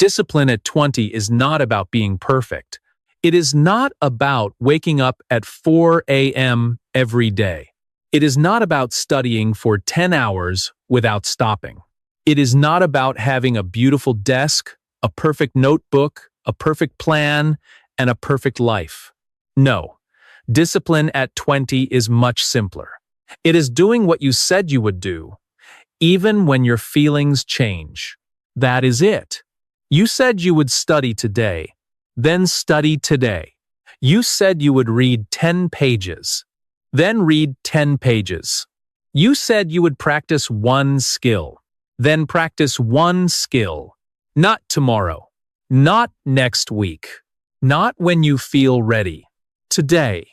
Discipline at 20 is not about being perfect. It is not about waking up at 4 a.m. every day. It is not about studying for 10 hours without stopping. It is not about having a beautiful desk, a perfect notebook, a perfect plan, and a perfect life. No, discipline at 20 is much simpler. It is doing what you said you would do, even when your feelings change. That is it. You said you would study today, then study today. You said you would read 10 pages, then read 10 pages. You said you would practice one skill, then practice one skill. Not tomorrow, not next week, not when you feel ready. Today.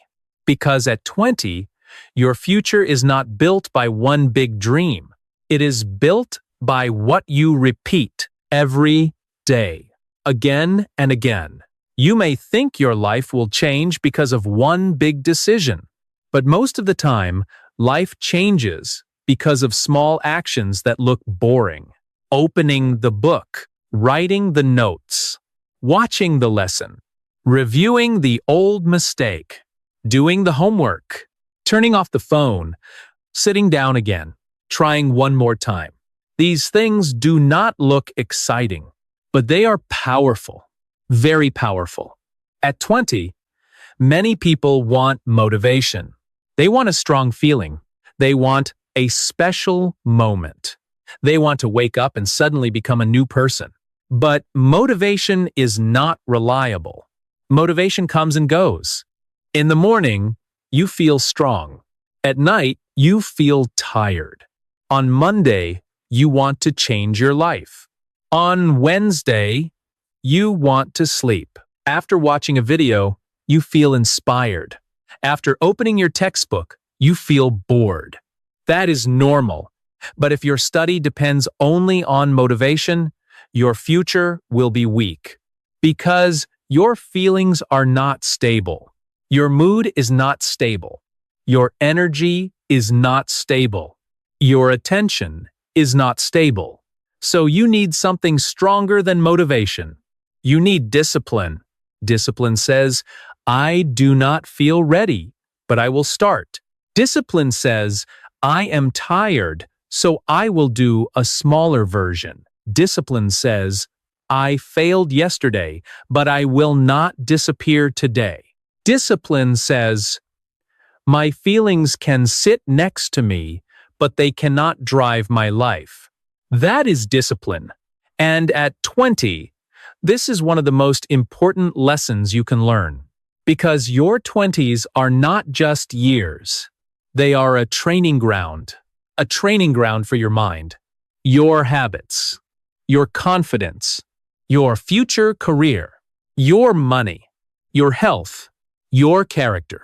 Because at 20, your future is not built by one big dream. It is built by what you repeat every day, again and again. You may think your life will change because of one big decision, but most of the time, life changes because of small actions that look boring. Opening the book, writing the notes, watching the lesson, reviewing the old mistake, doing the homework, turning off the phone, sitting down again, trying one more time. These things do not look exciting, but they are powerful, very powerful. At 20, many people want motivation. They want a strong feeling. They want a special moment. They want to wake up and suddenly become a new person. But motivation is not reliable. Motivation comes and goes. In the morning, you feel strong. At night, you feel tired. On Monday, you want to change your life. On Wednesday, you want to sleep. After watching a video, you feel inspired. After opening your textbook, you feel bored. That is normal. But if your study depends only on motivation, your future will be weak. Because your feelings are not stable. Your mood is not stable. Your energy is not stable. Your attention is not stable. So you need something stronger than motivation. You need discipline. Discipline says, I do not feel ready, but I will start. Discipline says, I am tired, so I will do a smaller version. Discipline says, I failed yesterday, but I will not disappear today. Discipline says, my feelings can sit next to me, but they cannot drive my life. That is discipline. And at 20, this is one of the most important lessons you can learn. Because your 20s are not just years. They are a training ground for your mind, your habits, your confidence, your future career, your money, your health, your character,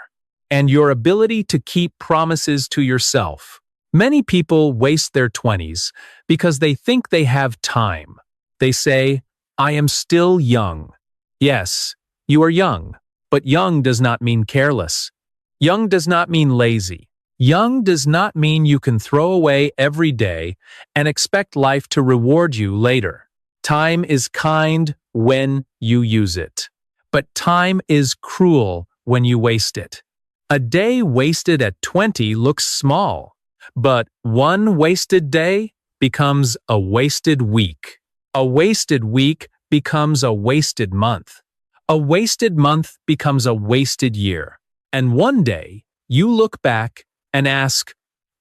and your ability to keep promises to yourself. Many people waste their 20s because they think they have time. They say, I am still young. Yes, you are young, but young does not mean careless. Young does not mean lazy. Young does not mean you can throw away every day and expect life to reward you later. Time is kind when you use it, but time is cruel when you waste it. A day wasted at 20 looks small, but one wasted day becomes a wasted week. A wasted week becomes a wasted month. A wasted month becomes a wasted year. And one day, you look back and ask,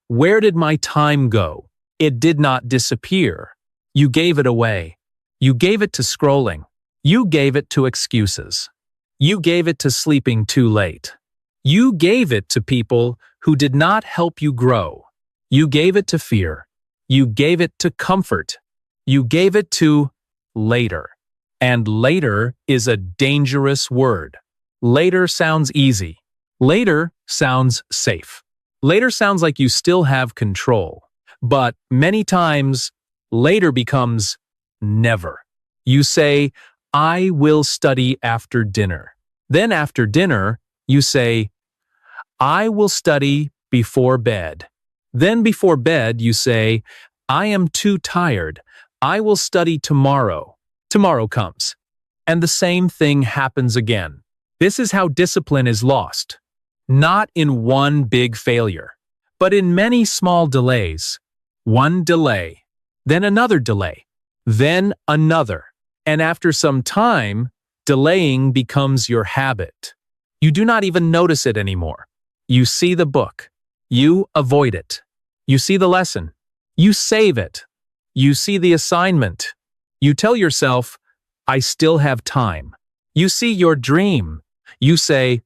where did my time go? It did not disappear. You gave it away. You gave it to scrolling. You gave it to excuses. You gave it to sleeping too late. You gave it to people who did not help you grow. You gave it to fear. You gave it to comfort. You gave it to later. And later is a dangerous word. Later sounds easy. Later sounds safe. Later sounds like you still have control. But many times, later becomes never. You say, I will study after dinner. Then after dinner, you say, I will study before bed. Then before bed, you say, I am too tired. I will study tomorrow. Tomorrow comes, and the same thing happens again. This is how discipline is lost. Not in one big failure, but in many small delays. One delay, then another delay, then another. And after some time, delaying becomes your habit. You do not even notice it anymore. You see the book. You avoid it. You see the lesson. You save it. You see the assignment. You tell yourself, I still have time. You see your dream. You say,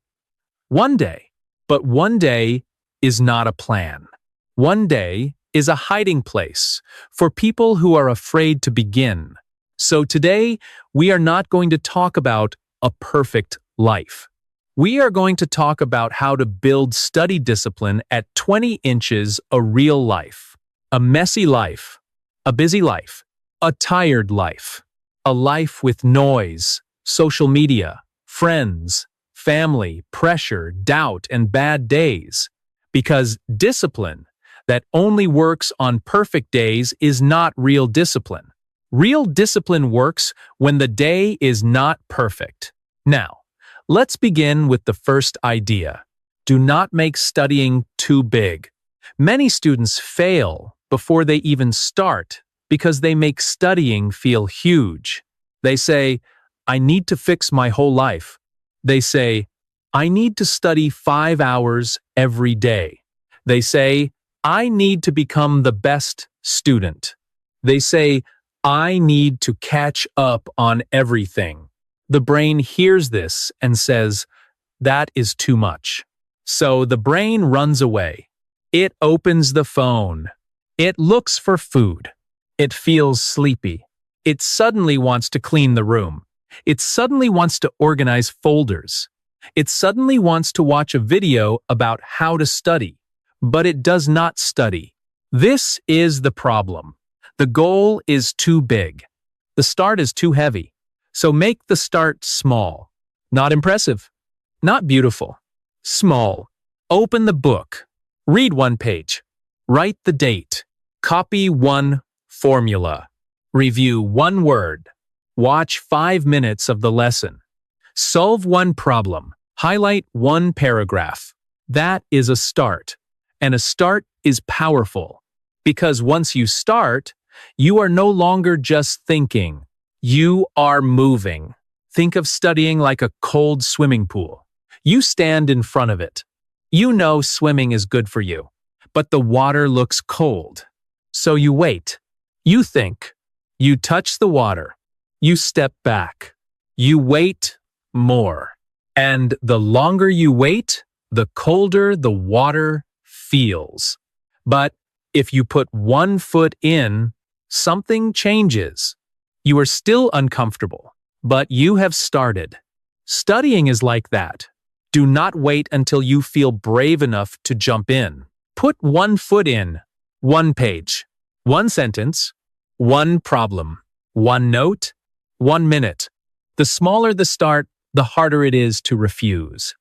one day. But one day is not a plan. One day is a hiding place for people who are afraid to begin. So today, we are not going to talk about a perfect life. We are going to talk about how to build study discipline at 20 inches a real life, a messy life, a busy life, a tired life, a life with noise, social media, friends, family, pressure, doubt, and bad days. Because discipline that only works on perfect days is not real discipline. Real discipline works when the day is not perfect. Now, let's begin with the first idea. Do not make studying too big. Many students fail before they even start because they make studying feel huge. They say, I need to fix my whole life. They say, I need to study 5 hours every day. They say, I need to become the best student. They say, I need to catch up on everything. The brain hears this and says, that is too much. So the brain runs away. It opens the phone. It looks for food. It feels sleepy. It suddenly wants to clean the room. It suddenly wants to organize folders. It suddenly wants to watch a video about how to study, but it does not study. This is the problem. The goal is too big. The start is too heavy. So make the start small. Not impressive. Not beautiful. Small. Open the book. Read one page. Write the date. Copy one formula. Review one word. Watch 5 minutes of the lesson. Solve one problem. Highlight one paragraph. That is a start. And a start is powerful. Because once you start, you are no longer just thinking. You are moving. Think of studying like a cold swimming pool. You stand in front of it. You know swimming is good for you, but the water looks cold. So you wait. You think. You touch the water. You step back. You wait more. And the longer you wait, the colder the water feels. But if you put one foot in, something changes. You are still uncomfortable, but you have started. Studying is like that. Do not wait until you feel brave enough to jump in. Put one foot in, one page, one sentence, one problem, one note, 1 minute. The smaller the start, the harder it is to refuse.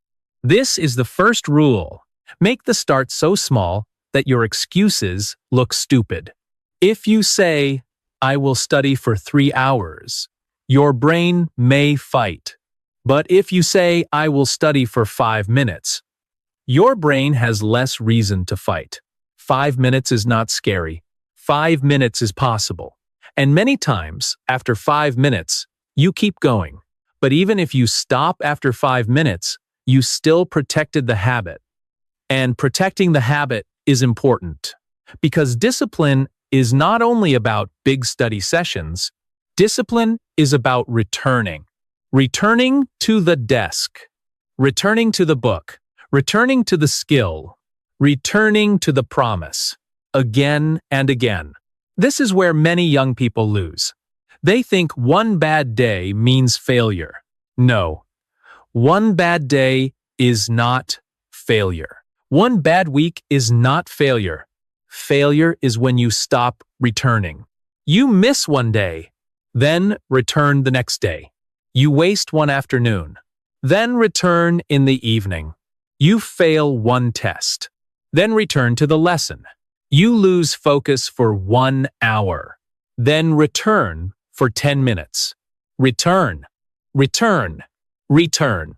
This is the first rule. Make the start so small that your excuses look stupid. If you say, I will study for 3 hours, your brain may fight. But if you say, I will study for 5 minutes, your brain has less reason to fight. 5 minutes is not scary. 5 minutes is possible. And many times, after 5 minutes, you keep going. But even if you stop after 5 minutes, you still protected the habit. And protecting the habit is important. Because discipline is not only about big study sessions, discipline is about returning. Returning to the desk. Returning to the book. Returning to the skill. Returning to the promise. Again and again. This is where many young people lose. They think one bad day means failure. No. One bad day is not failure. One bad week is not failure. Failure is when you stop returning. You miss one day, then return the next day. You waste one afternoon, then return in the evening. You fail one test, then return to the lesson. You lose focus for 1 hour, then return for 10 minutes. Return, return, return.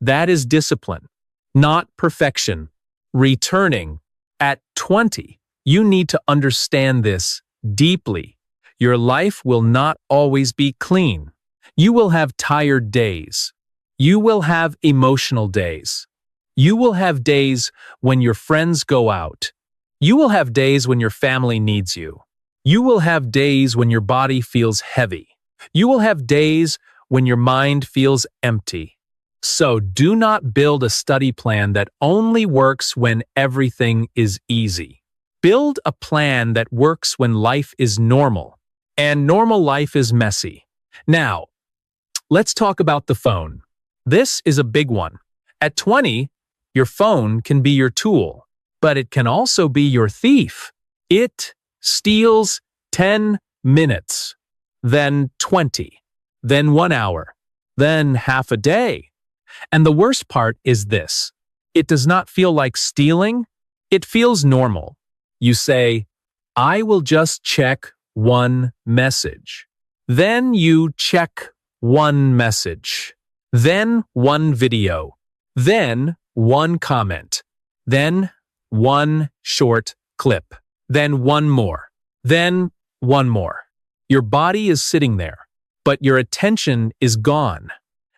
That is discipline, not perfection. Returning. At 20, you need to understand this deeply. Your life will not always be clean. You will have tired days. You will have emotional days. You will have days when your friends go out. You will have days when your family needs you. You will have days when your body feels heavy. You will have days when your mind feels empty. So do not build a study plan that only works when everything is easy. Build a plan that works when life is normal, and normal life is messy. Now, let's talk about the phone. This is a big one. At 20, your phone can be your tool, but it can also be your thief. It steals 10 minutes, then 20, then 1 hour, then half a day. And the worst part is this. It does not feel like stealing. It feels normal. You say, I will just check one message. Then you check one message. Then one video. Then one comment. Then one short clip. Then one more. Then one more. Your body is sitting there, but your attention is gone.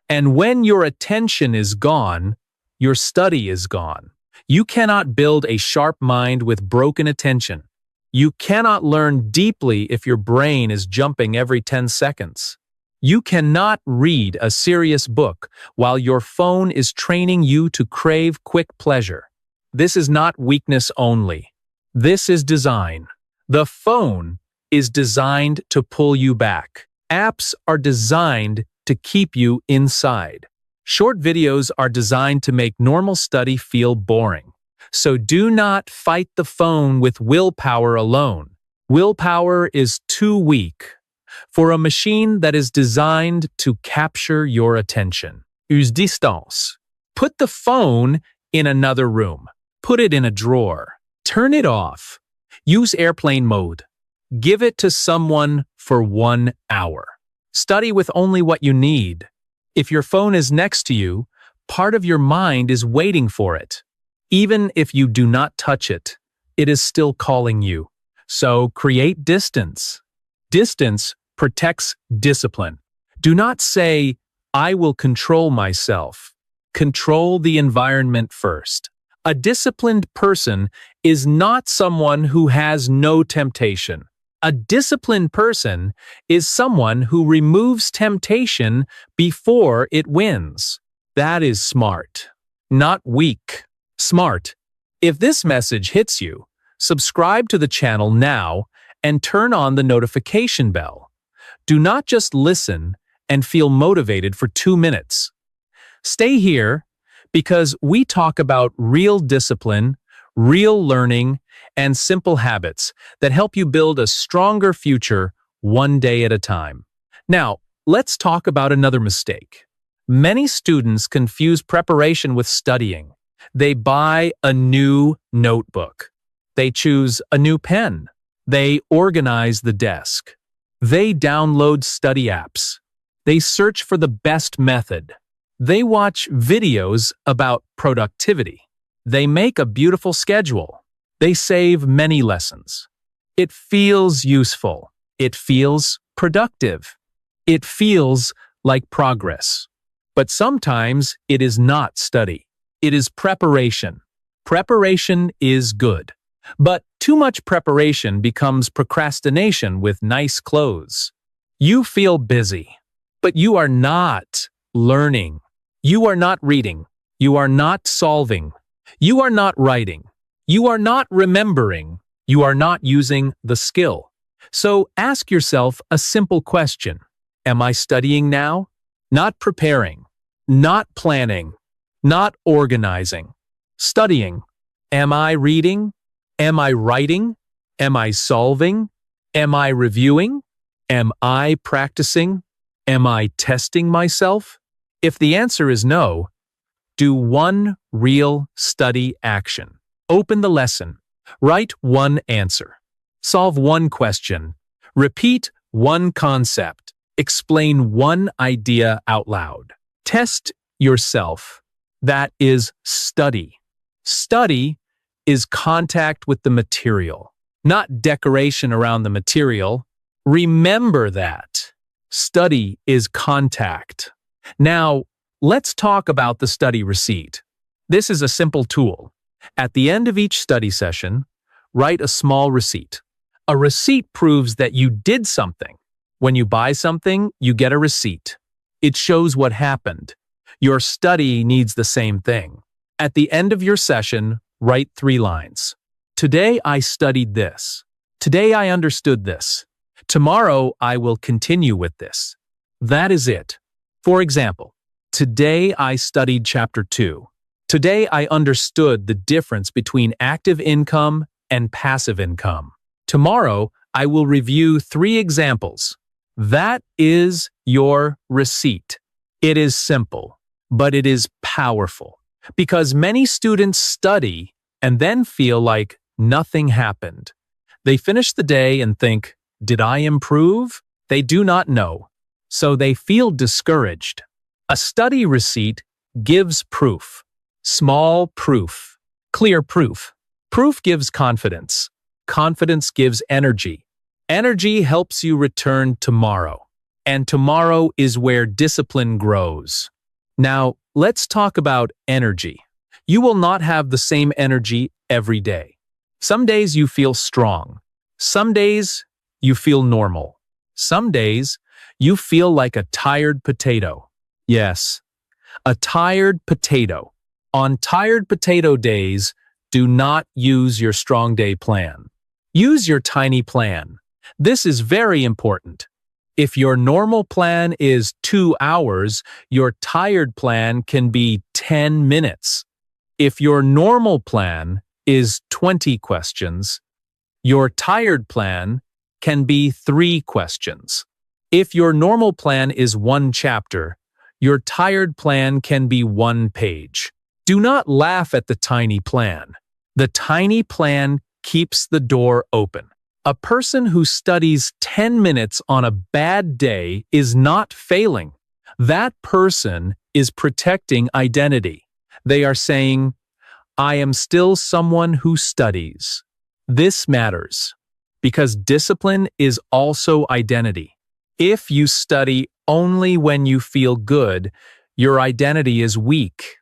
And when your attention is gone, your study is gone. You cannot build a sharp mind with broken attention. You cannot learn deeply if your brain is jumping every 10 seconds. You cannot read a serious book while your phone is training you to crave quick pleasure. This is not weakness only. This is design. The phone is designed to pull you back. Apps are designed to keep you inside. Short videos are designed to make normal study feel boring. So do not fight the phone with willpower alone. Willpower is too weak for a machine that is designed to capture your attention. Use distance. Put the phone in another room. Put it in a drawer. Turn it off. Use airplane mode. Give it to someone for 1 hour. Study with only what you need. If your phone is next to you, part of your mind is waiting for it. Even if you do not touch it, it is still calling you. So create distance. Distance protects discipline. Do not say, I will control myself. Control the environment first. A disciplined person is not someone who has no temptation. A disciplined person is someone who removes temptation before it wins. That is smart, not weak. Smart. If this message hits you, subscribe to the channel now and turn on the notification bell. Do not just listen and feel motivated for 2 minutes. Stay here because we talk about real discipline, real learning, and simple habits that help you build a stronger future one day at a time. Now, let's talk about another mistake. Many students confuse preparation with studying. They buy a new notebook. They choose a new pen. They organize the desk. They download study apps. They search for the best method. They watch videos about productivity. They make a beautiful schedule. They save many lessons. It feels useful. It feels productive. It feels like progress. But sometimes it is not study. It is preparation. Preparation is good. But too much preparation becomes procrastination with nice clothes. You feel busy, but you are not learning. You are not reading. You are not solving. You are not writing. You are not remembering. You are not using the skill. So ask yourself a simple question. Am I studying now? Not preparing. Not planning. Not organizing. Studying. Am I reading? Am I writing? Am I solving? Am I reviewing? Am I practicing? Am I testing myself? If the answer is no, do one real study action. Open the lesson. Write one answer. Solve one question. Repeat one concept. Explain one idea out loud. Test yourself. That is study. Study is contact with the material, not decoration around the material. Remember that. Study is contact. Now, let's talk about the study receipt. This is a simple tool. At the end of each study session, write a small receipt. A receipt proves that you did something. When you buy something, you get a receipt. It shows what happened. Your study needs the same thing. At the end of your session, write 3 lines. Today I studied this. Today I understood this. Tomorrow I will continue with this. That is it. For example, today I studied chapter 2. Today I understood the difference between active income and passive income. Tomorrow I will review 3 examples. That is your receipt. It is simple, but it is powerful, because many students study and then feel like nothing happened. They finish the day and think, did I improve? They do not know, so they feel discouraged. A study receipt gives proof. Small proof. Clear proof. Proof gives confidence. Confidence gives energy. Energy helps you return tomorrow. And tomorrow is where discipline grows. Now, let's talk about energy. You will not have the same energy every day. Some days you feel strong. Some days you feel normal. Some days you feel like a tired potato. Yes, a tired potato. On tired potato days, do not use your strong day plan. Use your tiny plan. This is very important. If your normal plan is 2 hours, your tired plan can be 10 minutes. If your normal plan is 20 questions, your tired plan can be 3 questions. If your normal plan is 1 chapter, your tired plan can be 1 page. Do not laugh at the tiny plan. The tiny plan keeps the door open. A person who studies 10 minutes on a bad day is not failing. That person is protecting identity. They are saying, I am still someone who studies. This matters, because discipline is also identity. If you study only when you feel good, your identity is weak.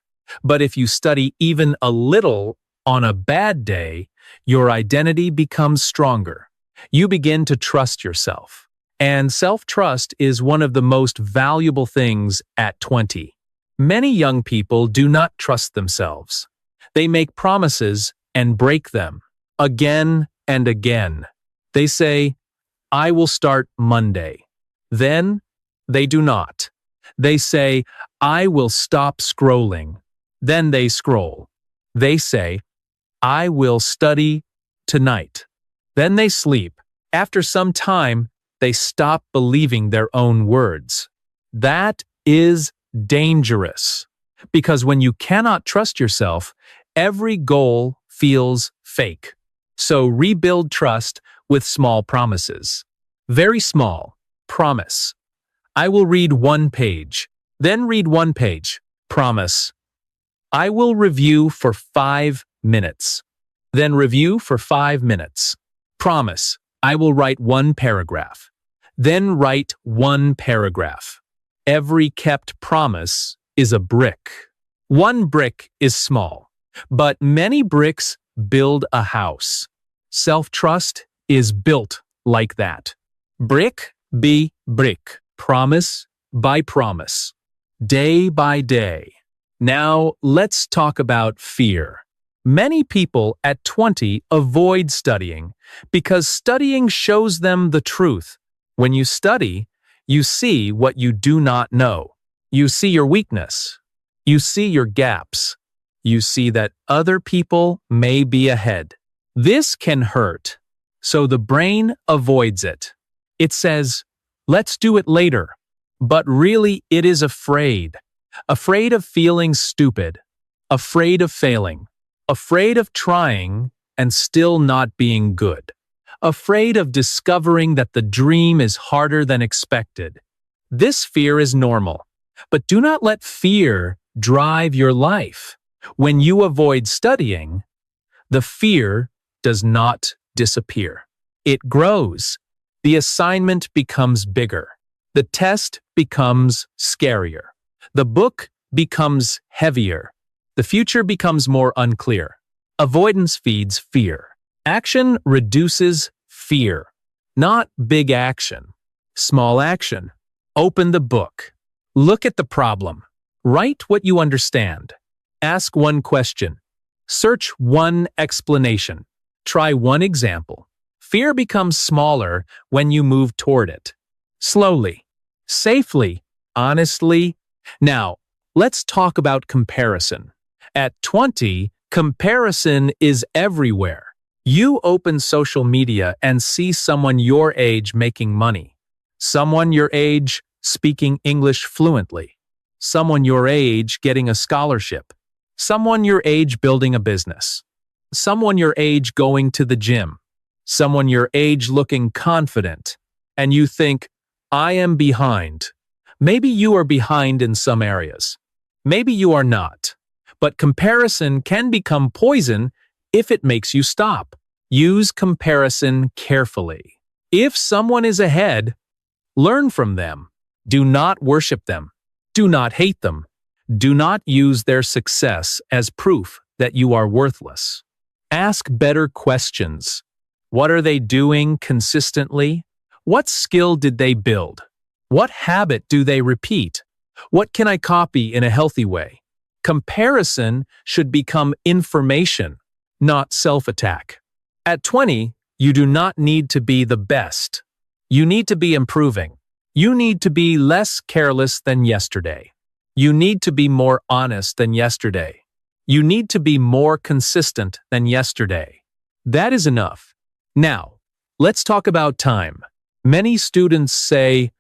But if you study even a little on a bad day, your identity becomes stronger. You begin to trust yourself. And self-trust is one of the most valuable things at 20. Many young people do not trust themselves. They make promises and break them again and again. They say, I will start Monday. Then they do not. They say, I will stop scrolling. Then they scroll. They say, I will study tonight. Then they sleep. After some time, they stop believing their own words. That is dangerous, because when you cannot trust yourself, every goal feels fake. So rebuild trust with small promises. Very small. Promise. I will read 1 page. Then read 1 page. Promise. I will review for 5 minutes. Then review for 5 minutes. Promise. I will write 1 paragraph. Then write 1 paragraph. Every kept promise is a brick. 1 brick is small, but many bricks build a house. Self-trust is built like that. Brick by brick. Promise by promise. Day by day. Now, let's talk about fear. Many people at 20 avoid studying because studying shows them the truth. When you study, you see what you do not know. You see your weakness. You see your gaps. You see that other people may be ahead. This can hurt, so the brain avoids it. It says, let's do it later. But really, it is afraid. Afraid of feeling stupid. Afraid of failing. Afraid of trying and still not being good. Afraid of discovering that the dream is harder than expected. This fear is normal, but do not let fear drive your life. When you avoid studying, the fear does not disappear. It grows. The assignment becomes bigger. The test becomes scarier. The book becomes heavier. The future becomes more unclear. Avoidance feeds fear. Action reduces fear. Not big action. Small action. Open the book. Look at the problem. Write what you understand. Ask one question. Search one explanation. Try one example. Fear becomes smaller when you move toward it. Slowly, safely, honestly. Now, let's talk about comparison. At 20, comparison is everywhere. You open social media and see someone your age making money. Someone your age speaking English fluently. Someone your age getting a scholarship. Someone your age building a business. Someone your age going to the gym. Someone your age looking confident. And you think, I am behind. Maybe you are behind in some areas. Maybe you are not. But comparison can become poison if it makes you stop. Use comparison carefully. If someone is ahead, learn from them. Do not worship them. Do not hate them. Do not use their success as proof that you are worthless. Ask better questions. What are they doing consistently? What skill did they build? What habit do they repeat? What can I copy in a healthy way? Comparison should become information, not self-attack. At 20, you do not need to be the best. You need to be improving. You need to be less careless than yesterday. You need to be more honest than yesterday. You need to be more consistent than yesterday. That is enough. Now, let's talk about time. Many students say,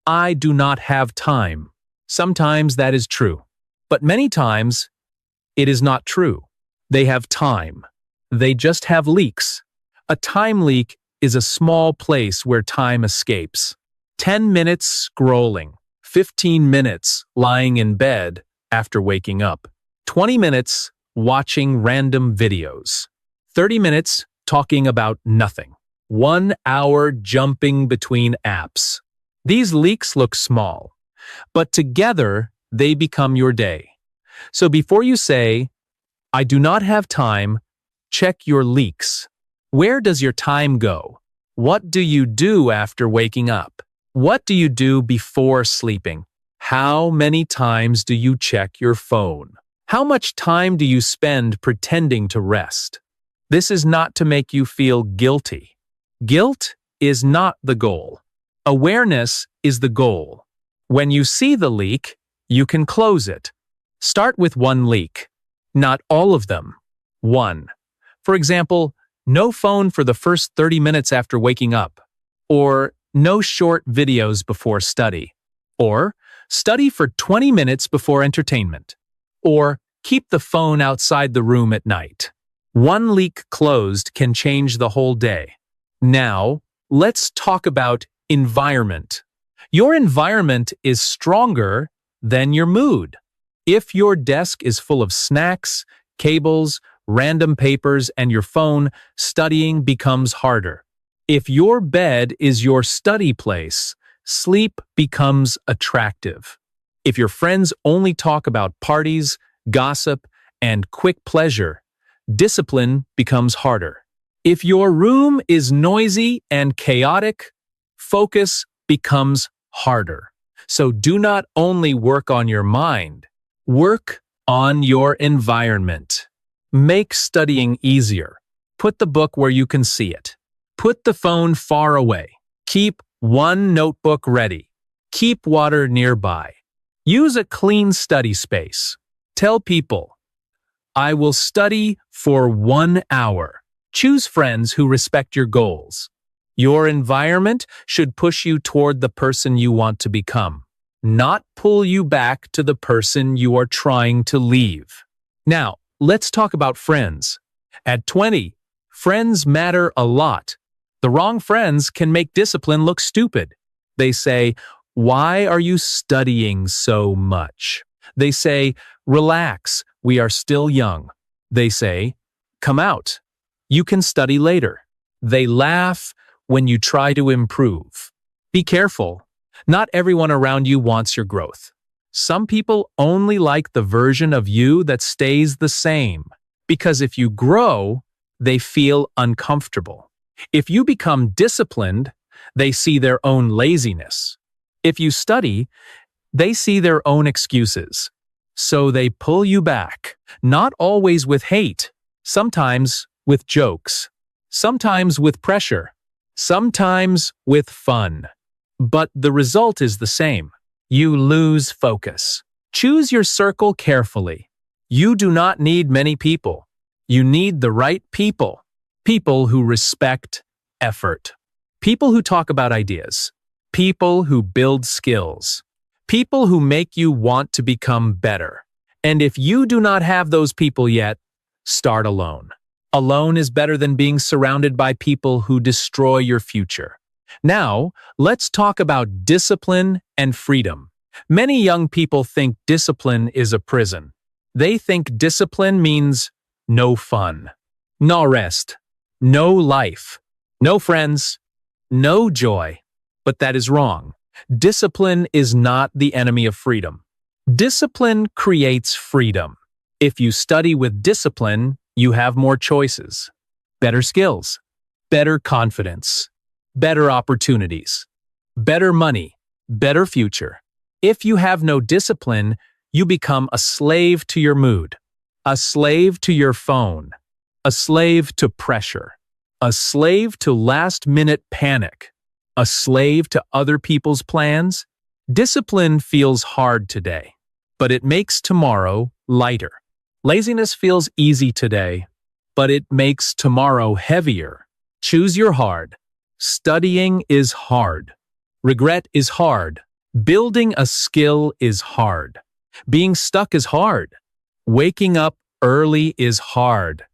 I do not have time. Sometimes that is true. But many times, it is not true. They have time. They just have leaks. A time leak is a small place where time escapes. 10 minutes scrolling. 15 minutes lying in bed after waking up. 20 minutes watching random videos. 30 minutes talking about nothing. 1 hour jumping between apps. These leaks look small, but together they become your day. So before you say, I do not have time, check your leaks. Where does your time go? What do you do after waking up? What do you do before sleeping? How many times do you check your phone? How much time do you spend pretending to rest? This is not to make you feel guilty. Guilt is not the goal. Awareness is the goal. When you see the leak, you can close it. Start with one leak, not all of them. 1. For example, no phone for the first 30 minutes after waking up. Or no short videos before study. Or study for 20 minutes before entertainment. Or keep the phone outside the room at night. One leak closed can change the whole day. Now, let's talk about environment. Your environment is stronger than your mood. If your desk is full of snacks, cables, random papers, and your phone, studying becomes harder. If your bed is your study place, sleep becomes attractive. If your friends only talk about parties, gossip, and quick pleasure, discipline becomes harder. If your room is noisy and chaotic, focus becomes harder. So do not only work on your mind, work on your environment. Make studying easier. Put the book where you can see it. Put the phone far away. Keep one notebook ready. Keep water nearby. Use a clean study space. Tell people, I will study for 1 hour. Choose friends who respect your goals. Your environment should push you toward the person you want to become, not pull you back to the person you are trying to leave. Now, let's talk about friends. At 20, friends matter a lot. The wrong friends can make discipline look stupid. They say, Why are you studying so much? They say, relax, we are still young. They say, come out, you can study later. They laugh when you try to improve. Be careful. Not everyone around you wants your growth. Some people only like the version of you that stays the same, because if you grow, they feel uncomfortable. If you become disciplined, they see their own laziness. If you study, they see their own excuses. So they pull you back, not always with hate, sometimes with jokes, sometimes with pressure, sometimes with fun. But the result is the same. You lose focus. Choose your circle carefully. You do not need many people. You need the right people. People who respect effort. People who talk about ideas. People who build skills. People who make you want to become better. And if you do not have those people yet, start alone. Alone is better than being surrounded by people who destroy your future. Now, let's talk about discipline and freedom. Many young people think discipline is a prison. They think discipline means no fun, no rest, no life, no friends, no joy. But that is wrong. Discipline is not the enemy of freedom. Discipline creates freedom. If you study with discipline, you have more choices, better skills, better confidence, better opportunities, better money, better future. If you have no discipline, you become a slave to your mood, a slave to your phone, a slave to pressure, a slave to last-minute panic, a slave to other people's plans. Discipline feels hard today, but it makes tomorrow lighter. Laziness feels easy today, but it makes tomorrow heavier. Choose your hard. Studying is hard. Regret is hard. Building a skill is hard. Being stuck is hard. Waking up early is hard.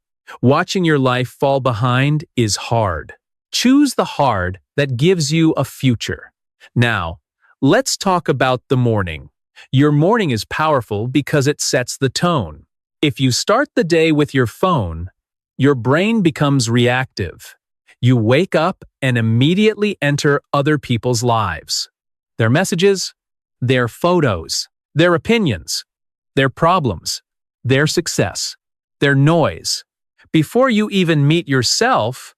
Watching your life fall behind is hard. Choose the hard that gives you a future. Now, let's talk about the morning. Your morning is powerful because it sets the tone. If you start the day with your phone, your brain becomes reactive. You wake up and immediately enter other people's lives. Their messages, their photos, their opinions, their problems, their success, their noise. Before you even meet yourself,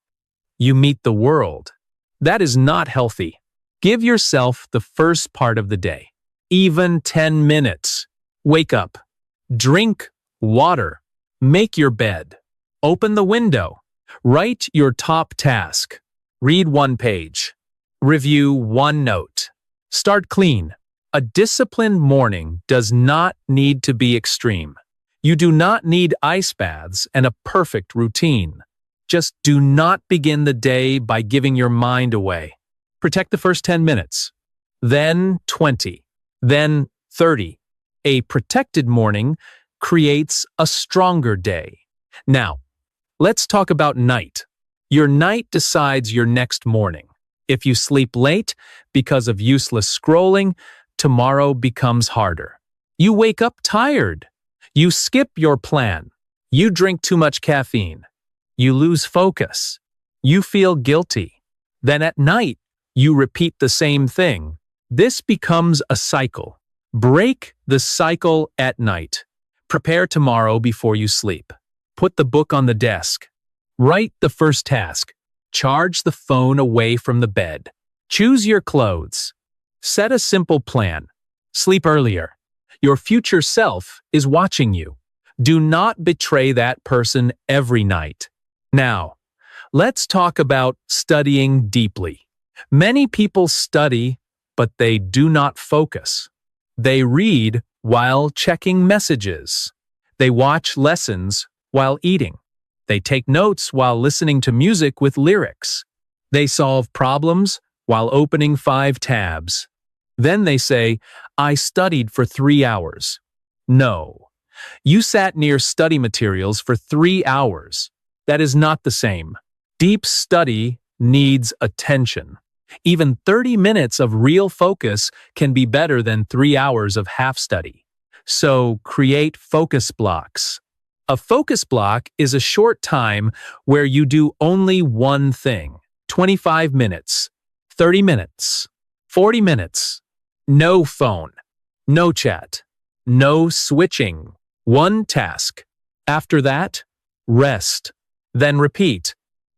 you meet the world. That is not healthy. Give yourself the first part of the day, even 10 minutes. Wake up, drink water, make your bed, open the window, write your top task, read one page, review one note, start clean. A disciplined morning does not need to be extreme. You do not need ice baths and a perfect routine. Just do not begin the day by giving your mind away. Protect the first 10 minutes, then 20, then 30. A protected morning creates a stronger day. Now, let's talk about night. Your night decides your next morning. If you sleep late because of useless scrolling, tomorrow becomes harder. You wake up tired. You skip your plan. You drink too much caffeine. You lose focus. You feel guilty. Then at night, you repeat the same thing. This becomes a cycle. Break the cycle at night. Prepare tomorrow before you sleep. Put the book on the desk. Write the first task. Charge the phone away from the bed. Choose your clothes. Set a simple plan. Sleep earlier. Your future self is watching you. Do not betray that person every night. Now, let's talk about studying deeply. Many people study, but they do not focus. They read while checking messages. They watch lessons while eating. They take notes while listening to music with lyrics. They solve problems while opening 5 tabs. Then they say, I studied for 3 hours. No, you sat near study materials for 3 hours. That is not the same. Deep study needs attention. Even 30 minutes of real focus can be better than 3 hours of half study. So create focus blocks. A focus block is a short time where you do only one thing. 25 minutes, 30 minutes, 40 minutes. No phone, no chat, no switching. One task. After that, rest. Then repeat.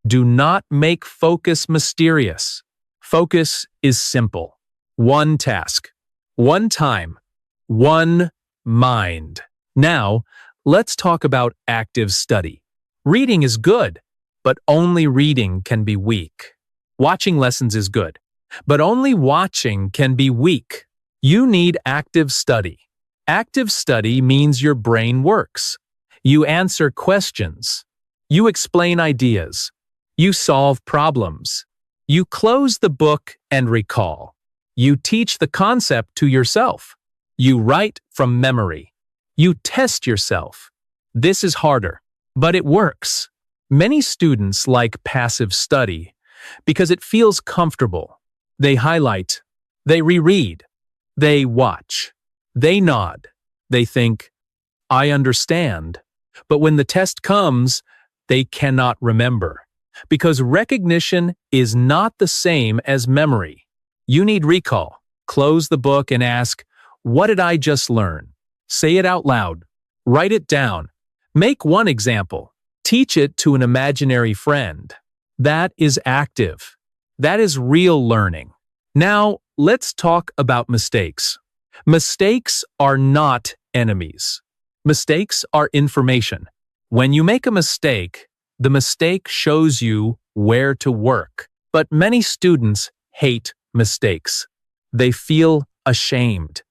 Do not make focus mysterious. Focus is simple. One task, one time, one mind. Now, let's talk about active study. Reading is good, but only reading can be weak. Watching lessons is good, but only watching can be weak. You need active study. Active study means your brain works. You answer questions. You explain ideas. You solve problems. You close the book and recall. You teach the concept to yourself. You write from memory. You test yourself. This is harder, but it works. Many students like passive study because it feels comfortable. They highlight. They reread. They watch. They nod. They think, I understand. But when the test comes, they cannot remember. Because recognition is not the same as memory. You need recall. Close the book and ask, what did I just learn? Say it out loud. Write it down. Make one example. Teach it to an imaginary friend. That is active. That is real learning. Now, let's talk about mistakes. Mistakes are not enemies. Mistakes are information. When you make a mistake, the mistake shows you where to work. But many students hate mistakes. They feel ashamed.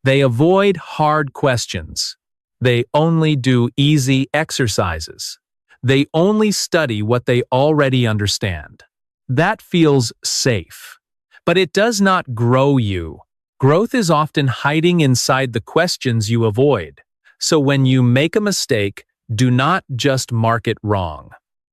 They avoid hard questions. They only do easy exercises. They only study what they already understand. That feels safe. But it does not grow you. Growth is often hiding inside the questions you avoid. So when you make a mistake, do not just mark it wrong.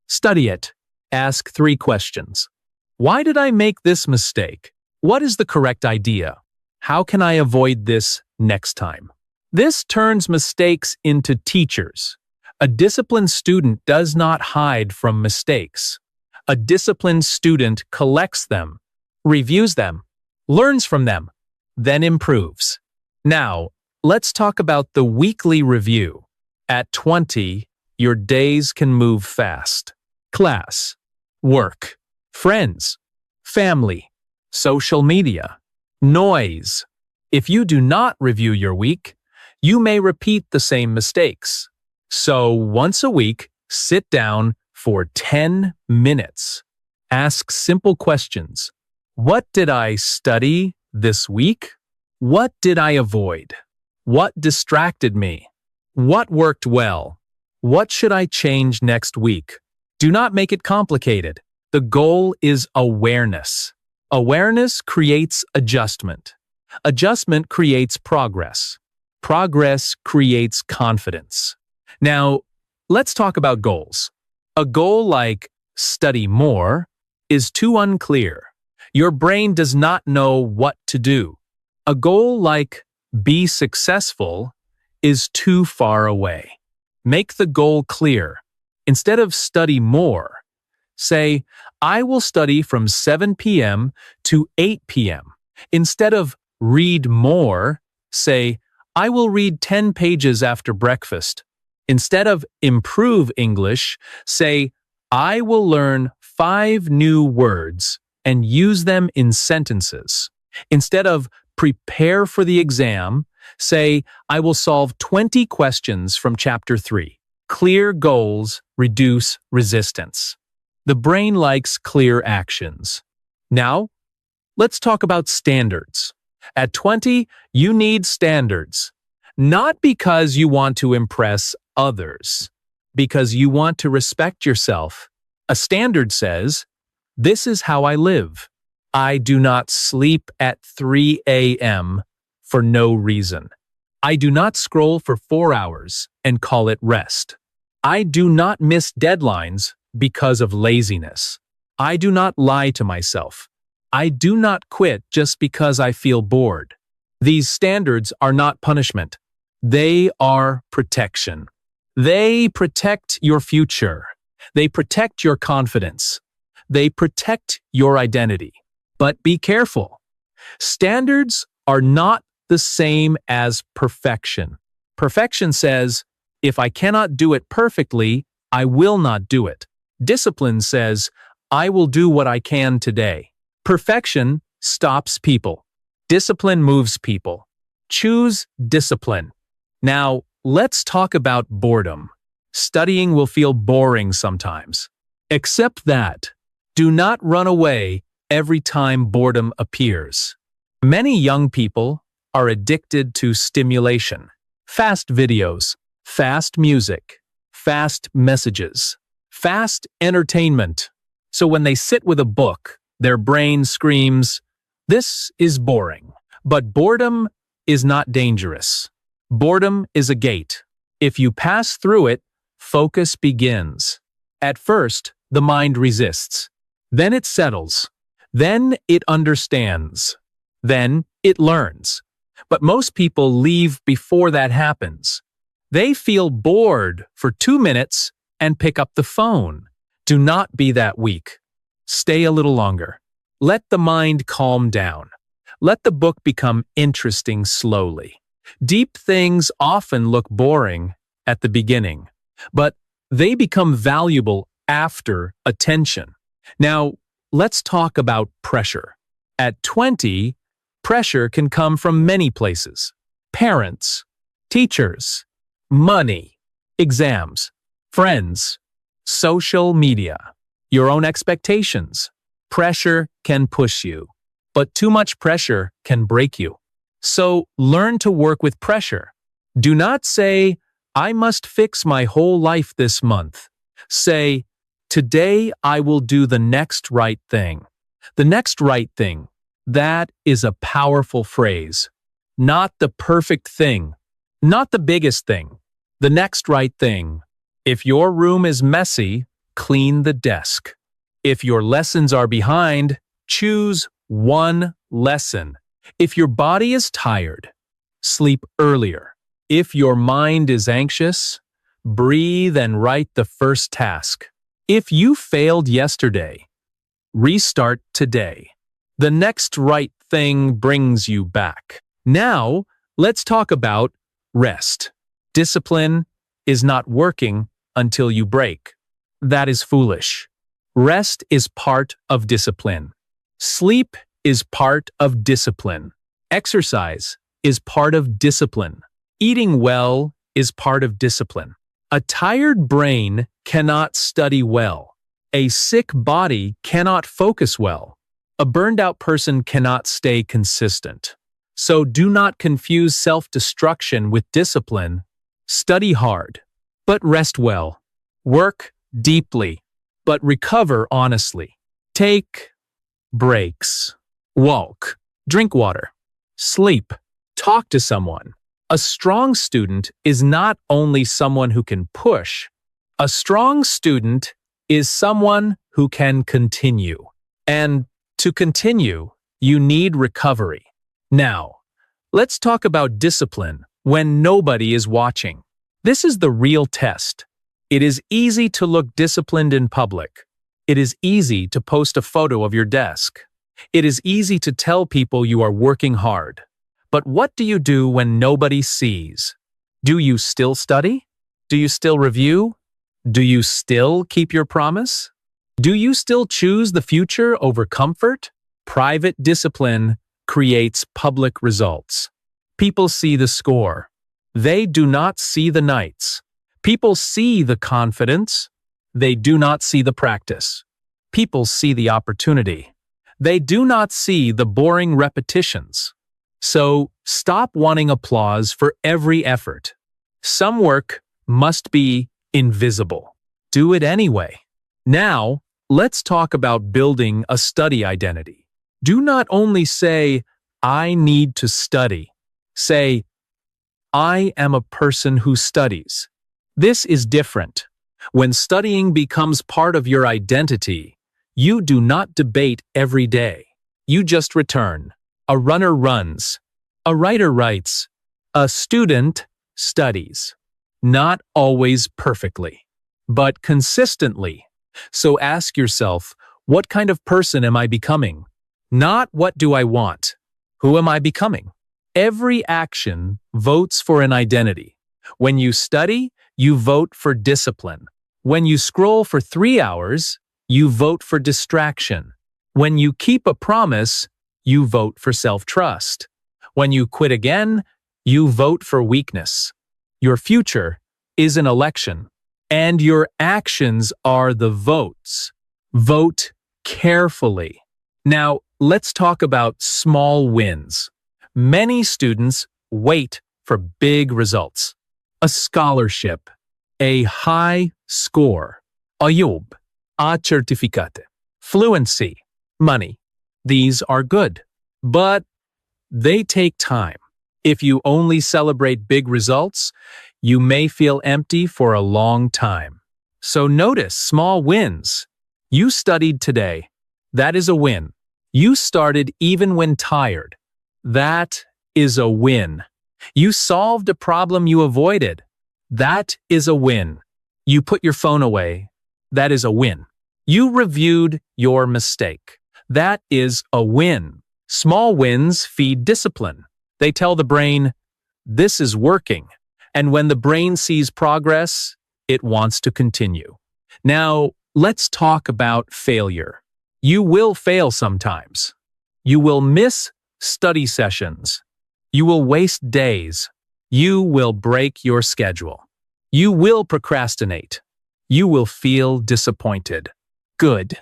Study it. Ask 3 questions. Why did I make this mistake? What is the correct idea? How can I avoid this next time? This turns mistakes into teachers. A disciplined student does not hide from mistakes. A disciplined student collects them, reviews them, learns from them, then improves. Now, let's talk about the weekly review. At 20, your days can move fast. Class, work, friends, family, social media, noise. If you do not review your week, you may repeat the same mistakes. So once a week, sit down for 10 minutes. Ask simple questions. What did I study this week? What did I avoid? What distracted me? What worked well? What should I change next week? Do not make it complicated. The goal is awareness. Awareness creates adjustment. Adjustment creates progress. Progress creates confidence. Now, let's talk about goals. A goal like study more is too unclear. Your brain does not know what to do. A goal like be successful is too far away. Make the goal clear. Instead of study more, say, I will study from 7 p.m. to 8 p.m. Instead of read more, say, I will read 10 pages after breakfast. Instead of improve English, say, I will learn 5 new words and use them in sentences. Instead of prepare for the exam, say, I will solve 20 questions from chapter 3. Clear goals reduce resistance. The brain likes clear actions. Now, let's talk about standards. At 20, you need standards. Not because you want to impress others, because you want to respect yourself. A standard says, this is how I live. I do not sleep at 3 a.m. for no reason. I do not scroll for 4 hours and call it rest. I do not miss deadlines because of laziness. I do not lie to myself. I do not quit just because I feel bored. These standards are not punishment. They are protection. They protect your future. They protect your confidence. They protect your identity. But be careful. Standards are not the same as perfection. Perfection says, if I cannot do it perfectly, I will not do it. Discipline says, I will do what I can today. Perfection stops people. Discipline moves people. Choose discipline. Now, let's talk about boredom. Studying will feel boring sometimes. Accept that. Do not run away every time boredom appears. Many young people are addicted to stimulation. Fast videos, fast music, fast messages, fast entertainment. So when they sit with a book, their brain screams, "This is boring." But boredom is not dangerous. Boredom is a gate. If you pass through it, focus begins. At first, the mind resists. Then it settles. Then it understands. Then it learns. But most people leave before that happens. They feel bored for 2 minutes and pick up the phone. Do not be that weak. Stay a little longer. Let the mind calm down. Let the book become interesting slowly. Deep things often look boring at the beginning, but they become valuable after attention. Now, let's talk about pressure. At 20, pressure can come from many places. Parents, teachers, money, exams, friends, social media, your own expectations. Pressure can push you, but too much pressure can break you. So learn to work with pressure. Do not say, I must fix my whole life this month. Say, today I will do the next right thing. The next right thing. That is a powerful phrase. Not the perfect thing. Not the biggest thing. The next right thing. If your room is messy, clean the desk. If your lessons are behind, choose one lesson. If your body is tired, sleep earlier. If your mind is anxious, breathe and write the first task. If you failed yesterday, restart today. The next right thing brings you back. Now, let's talk about rest. Discipline is not working until you break. That is foolish. Rest is part of discipline. Sleep is part of discipline. Exercise is part of discipline. Eating well is part of discipline. A tired brain cannot study well. A sick body cannot focus well. A burned-out person cannot stay consistent. So do not confuse self-destruction with discipline. Study hard, but rest well. Work deeply, but recover honestly. Take breaks. Walk. Drink water. Sleep. Talk to someone. A strong student is not only someone who can push. A strong student is someone who can continue. And to continue, you need recovery. Now, let's talk about discipline when nobody is watching. This is the real test. It is easy to look disciplined in public. It is easy to post a photo of your desk. It is easy to tell people you are working hard. But what do you do when nobody sees? Do you still study? Do you still review? Do you still keep your promise? Do you still choose the future over comfort? Private discipline creates public results. People see the score. They do not see the nights. People see the confidence. They do not see the practice. People see the opportunity. They do not see the boring repetitions. So stop wanting applause for every effort. Some work must be invisible. Do it anyway. Now, let's talk about building a study identity. Do not only say, I need to study. Say, I am a person who studies. This is different. When studying becomes part of your identity, you do not debate every day. You just return. A runner runs. A writer writes. A student studies. Not always perfectly, but consistently. So ask yourself, what kind of person am I becoming? Not what do I want? Who am I becoming? Every action votes for an identity. When you study, you vote for discipline. When you scroll for 3 hours, you vote for distraction. When you keep a promise, you vote for self-trust. When you quit again, you vote for weakness. Your future is an election, and your actions are the votes. Vote carefully. Now, let's talk about small wins. Many students wait for big results. A scholarship, a high score, a jobb, a certificate, fluency, money. These are good, but they take time. If you only celebrate big results, you may feel empty for a long time. So notice small wins. You studied today. That is a win. You started even when tired. That is a win. You solved a problem you avoided. That is a win. You put your phone away. That is a win. You reviewed your mistake. That is a win. Small wins feed discipline. They tell the brain, this is working. And when the brain sees progress, it wants to continue. Now, let's talk about failure. You will fail sometimes. You will miss study sessions. You will waste days. You will break your schedule. You will procrastinate. You will feel disappointed. Good.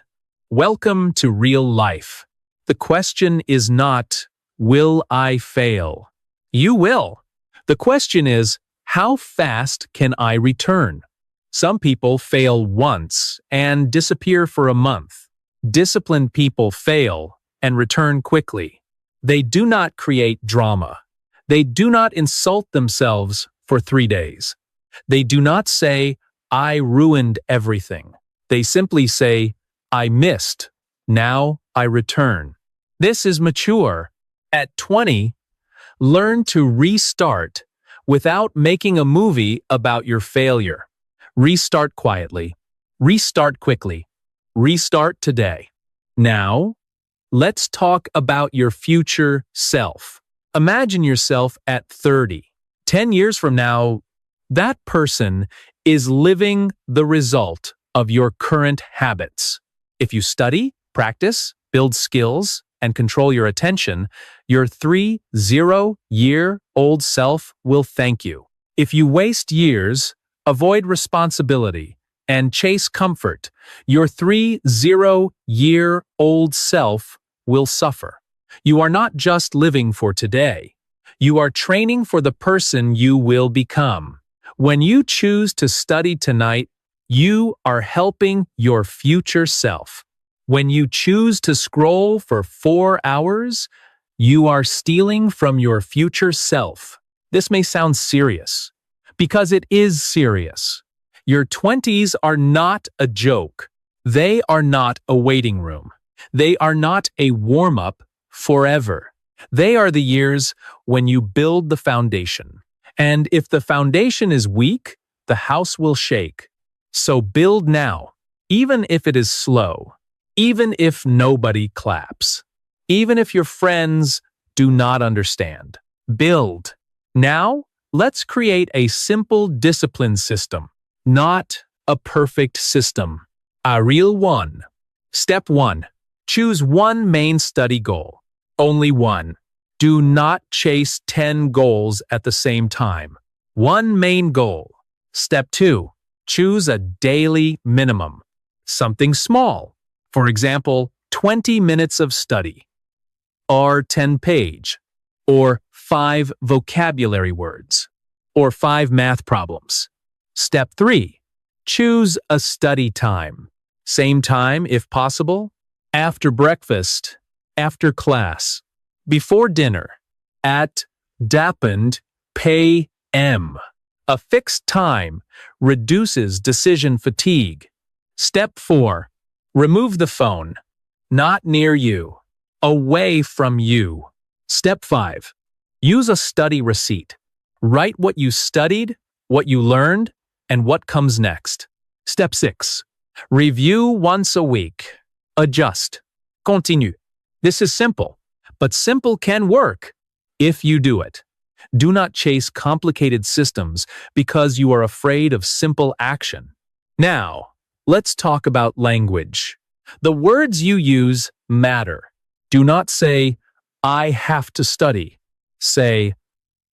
Welcome to real life. The question is not, will I fail? You will. The question is, how fast can I return? Some people fail once and disappear for a month. Disciplined people fail and return quickly. They do not create drama. They do not insult themselves for 3 days. They do not say, I ruined everything. They simply say, I missed. Now I return. This is mature. At 20, learn to restart without making a movie about your failure. Restart quietly. Restart quickly. Restart today. Now, let's talk about your future self. Imagine yourself at 30. 10 years from now, that person is living the result of your current habits. If you study, practice, build skills, and control your attention, your 30-year-old self will thank you. If you waste years, avoid responsibility, and chase comfort, your 30-year-old self will suffer. You are not just living for today. You are training for the person you will become. When you choose to study tonight, you are helping your future self. When you choose to scroll for 4 hours, you are stealing from your future self. This may sound serious, because it is serious. Your 20s are not a joke. They are not a waiting room. They are not a warm-up forever. They are the years when you build the foundation. And if the foundation is weak, the house will shake. So build now, even if it is slow. Even if nobody claps. Even if your friends do not understand. Build. Now, let's create a simple discipline system, not a perfect system. A real one. Step 1. Choose one main study goal. Only one. Do not chase 10 goals at the same time. One main goal. Step 2. Choose a daily minimum. Something small. For example, 20 minutes of study, or 10-page, or 5 vocabulary words, or 5 math problems. Step 3. Choose a study time. Same time, if possible, after breakfast, after class, before dinner, at dappened p.m. A fixed time reduces decision fatigue. Step 4. Remove the phone. Not near you. away from you. Step 5. Use a study receipt. Write what you studied, what you learned, and what comes next. Step 6. Review once a week. Adjust. Continue. This is simple, but simple can work if you do it. Do not chase complicated systems because you are afraid of simple action. Now, let's talk about language. The words you use matter. Do not say, I have to study. Say,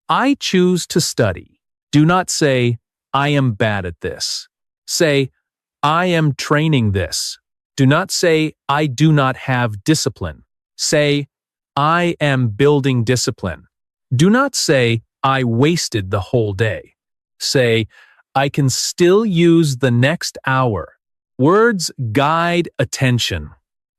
I choose to study. Do not say, I am bad at this. Say, I am training this. Do not say, I do not have discipline. Say, I am building discipline. Do not say, I wasted the whole day. Say, I can still use the next hour. Words guide attention,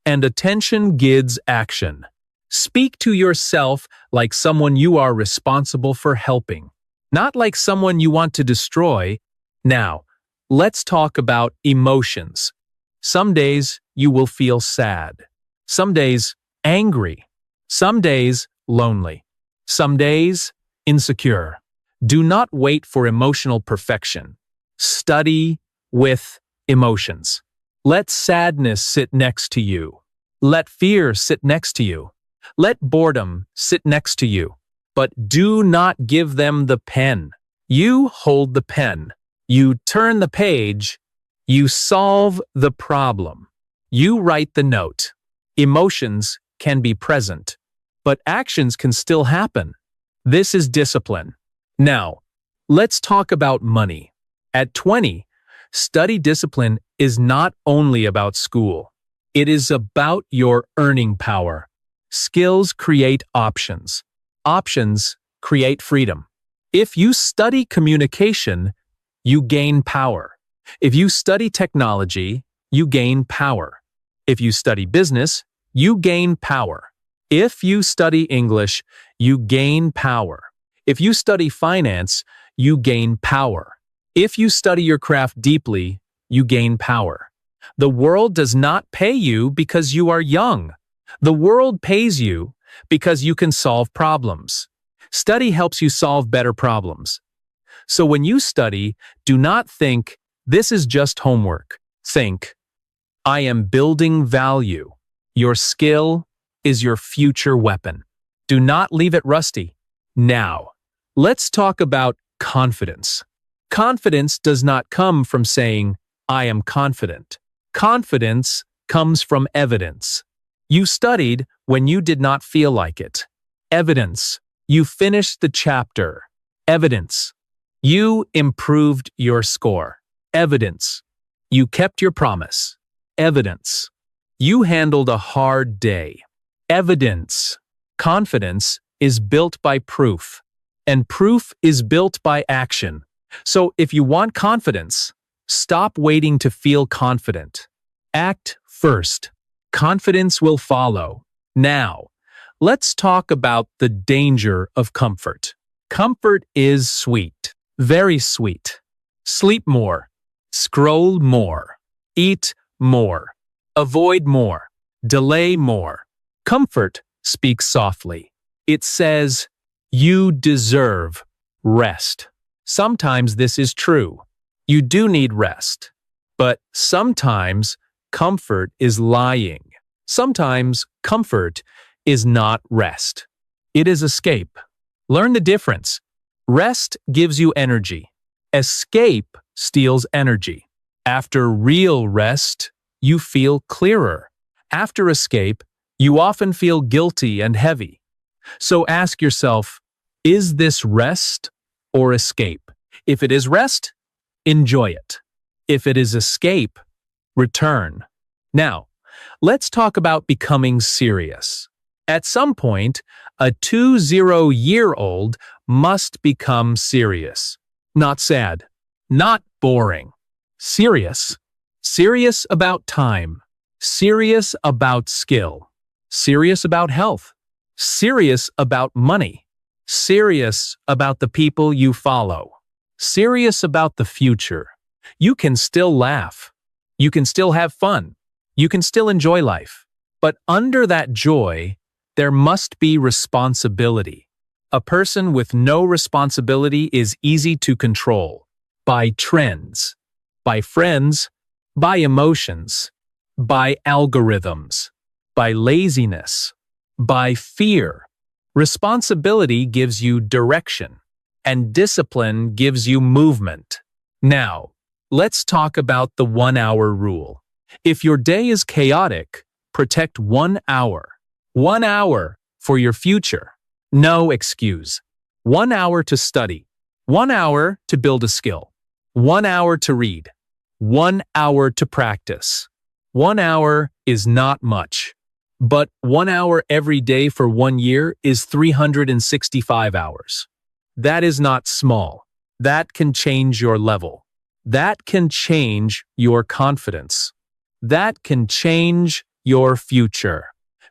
and attention guides action. Speak to yourself like someone you are responsible for helping, not like someone you want to destroy. Now, let's talk about emotions. Some days you will feel sad. Some days angry. Some days lonely. Some days insecure. Do not wait for emotional perfection. Study with emotions. Let sadness sit next to you. Let fear sit next to you. Let boredom sit next to you. But do not give them the pen. You hold the pen. You turn the page. You solve the problem. You write the note. Emotions can be present, but actions can still happen. This is discipline. Now, let's talk about money. At 20, study discipline is not only about school. It is about your earning power. Skills create options. Options create freedom. If you study communication, you gain power. If you study technology, you gain power. If you study business, you gain power. If you study English, you gain power. If you study finance, you gain power. If you study your craft deeply, you gain power. The world does not pay you because you are young. The world pays you because you can solve problems. Study helps you solve better problems. So when you study, do not think, this is just homework. Think, I am building value. Your skill is your future weapon. Do not leave it rusty. Now, let's talk about confidence. Confidence does not come from saying, I am confident. Confidence comes from evidence. You studied when you did not feel like it. Evidence. You finished the chapter. Evidence. You improved your score. Evidence. You kept your promise. Evidence. You handled a hard day. Evidence. Confidence is built by proof, and proof is built by action. So if you want confidence, stop waiting to feel confident. Act first. Confidence will follow. Now, let's talk about the danger of comfort. Comfort is sweet, very sweet. Sleep more, scroll more, eat more, avoid more, delay more. Comfort speaks softly. It says, you deserve rest. Sometimes this is true. You do need rest. But sometimes comfort is lying. Sometimes comfort is not rest. It is escape. Learn the difference. Rest gives you energy. Escape steals energy. After real rest, you feel clearer. After escape, you often feel guilty and heavy. So ask yourself, is this rest or escape? If it is rest, enjoy it. If it is escape, return. Now, let's talk about becoming serious. At some point, a 20-year-old must become serious. Not sad, not boring. Serious. Serious about time. Serious about skill. Serious about health. Serious about money. Serious about the people you follow. Serious about the future. You can still laugh. You can still have fun. You can still enjoy life. But under that joy, there must be responsibility. A person with no responsibility is easy to control by trends, by friends, by emotions, by algorithms, by laziness, by fear. Responsibility gives you direction, and discipline gives you movement. Now, let's talk about the 1-hour rule. If your day is chaotic, protect 1 hour. 1 hour for your future. No excuse. 1 hour to study. 1 hour to build a skill. 1 hour to read. 1 hour to practice. 1 hour is not much. But 1 hour every day for 1 year is 365 hours. That is not small. That can change your level. That can change your confidence. That can change your future.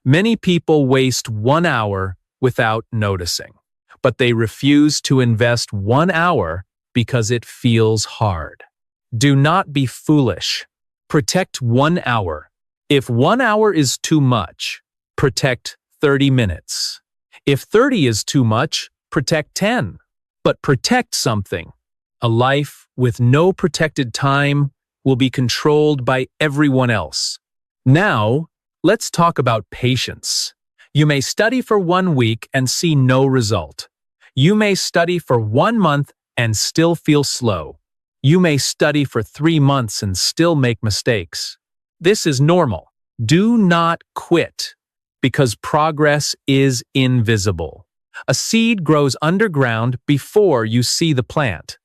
Many people waste 1 hour without noticing, but they refuse to invest 1 hour because it feels hard. Do not be foolish. Protect 1 hour. If 1 hour is too much, protect 30 minutes. If 30 is too much, protect 10. But protect something. A life with no protected time will be controlled by everyone else. Now, let's talk about patience. You may study for 1 week and see no result. You may study for 1 month and still feel slow. You may study for 3 months and still make mistakes. This is normal. Do not quit, because progress is invisible. A seed grows underground before you see the plant.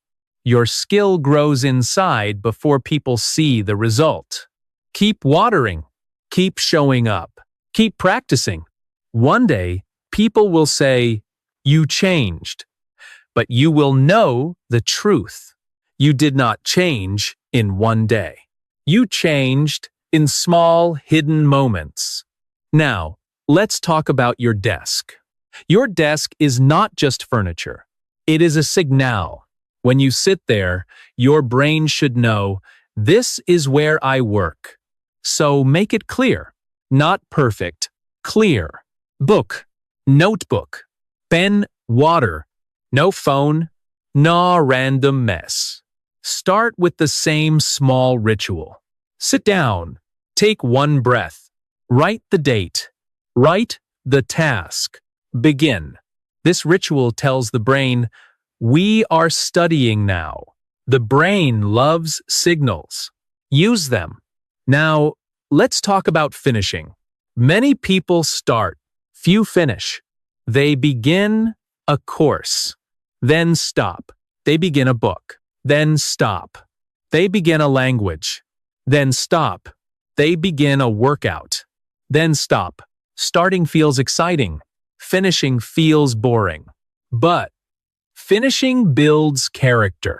Your skill grows inside before people see the result. Keep watering. Keep showing up. Keep practicing. One day, people will say, "You changed." But you will know the truth. You did not change in 1 day. You changed in small, hidden moments. Now, let's talk about your desk. Your desk is not just furniture. It is a signal. When you sit there, your brain should know, this is where I work. So make it clear. Not perfect, clear. Book, notebook, pen, water. No phone, no random mess. Start with the same small ritual. Sit down, take 1 breath. Write the date. Write the task. Begin. This ritual tells the brain, we are studying now. The brain loves signals. Use them. Now, let's talk about finishing. Many people start, few finish. They begin a course, then stop. They begin a book, then stop. They begin a language, then stop. They begin a workout, then stop. Starting feels exciting. Finishing feels boring. But finishing builds character.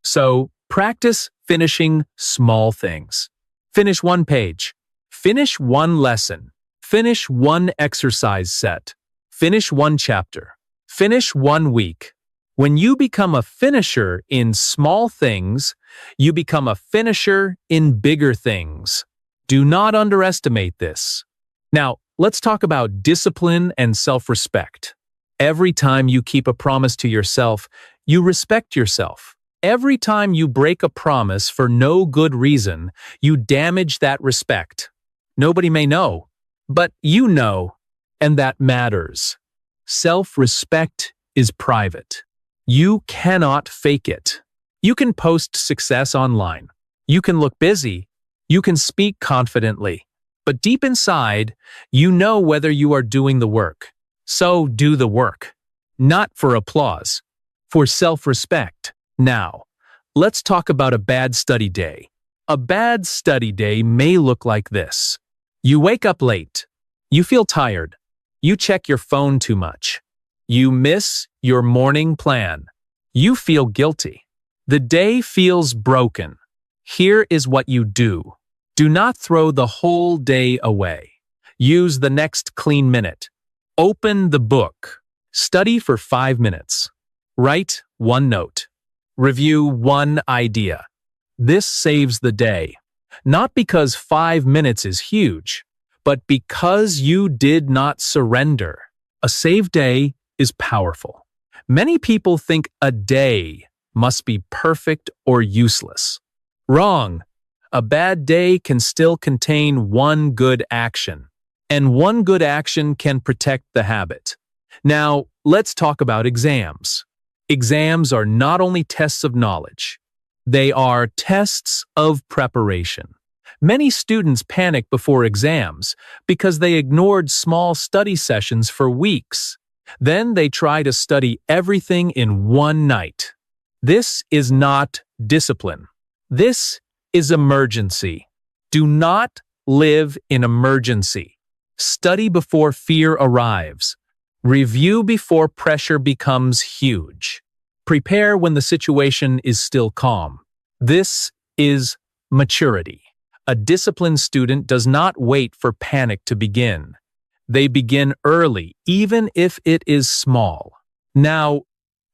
So practice finishing small things. Finish 1 page. Finish 1 lesson. Finish 1 exercise set. Finish 1 chapter. Finish 1 week. When you become a finisher in small things, you become a finisher in bigger things. Do not underestimate this. Now, let's talk about discipline and self-respect. Every time you keep a promise to yourself, you respect yourself. Every time you break a promise for no good reason, you damage that respect. Nobody may know, but you know, and that matters. Self-respect is private. You cannot fake it. You can post success online. You can look busy. You can speak confidently. But deep inside, you know whether you are doing the work. So do the work. Not for applause, for self-respect. Now, let's talk about a bad study day. A bad study day may look like this. You wake up late. You feel tired. You check your phone too much. You miss your morning plan. You feel guilty. The day feels broken. Here is what you do. Do not throw the whole day away. Use the next clean minute. Open the book. Study for 5 minutes. Write 1 note. Review 1 idea. This saves the day. Not because 5 minutes is huge, but because you did not surrender. A saved day is powerful. Many people think a day must be perfect or useless. Wrong. A bad day can still contain one good action, and one good action can protect the habit. Now, let's talk about exams. Exams are not only tests of knowledge, they are tests of preparation. Many students panic before exams because they ignored small study sessions for weeks. Then they try to study everything in one night. This is not discipline. This is emergency. Do not live in emergency. Study before fear arrives. Review before pressure becomes huge. Prepare when the situation is still calm. This is maturity. A disciplined student does not wait for panic to begin. They begin early, even if it is small. Now,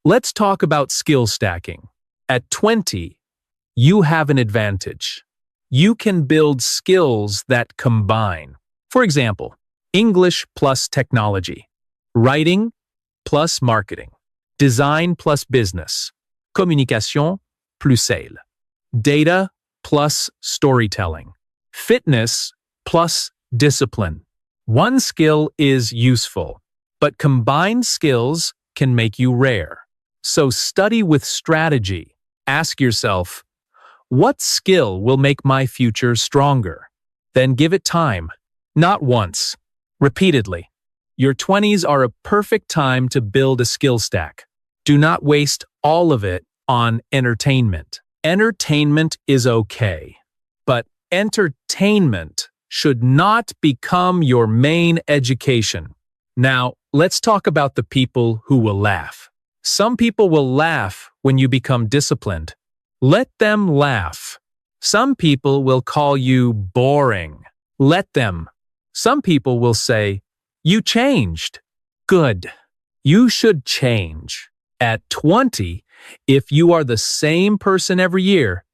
let's talk about skill stacking. At 20, you have an advantage. You can build skills that combine. For example, English plus technology, writing plus marketing, design plus business, communication plus sales, data plus storytelling, fitness plus discipline. One skill is useful, but combined skills can make you rare. So study with strategy. Ask yourself, what skill will make my future stronger? Then give it time. Not once, repeatedly. Your 20s are a perfect time to build a skill stack. Do not waste all of it on entertainment. Entertainment is okay, but entertainment should not become your main education. Now, let's talk about the people who will laugh. Some people will laugh when you become disciplined. Let them laugh. Some people will call you boring. Let them. Some people will say, you changed. Good. You should change. At 20, if you are the same person every year,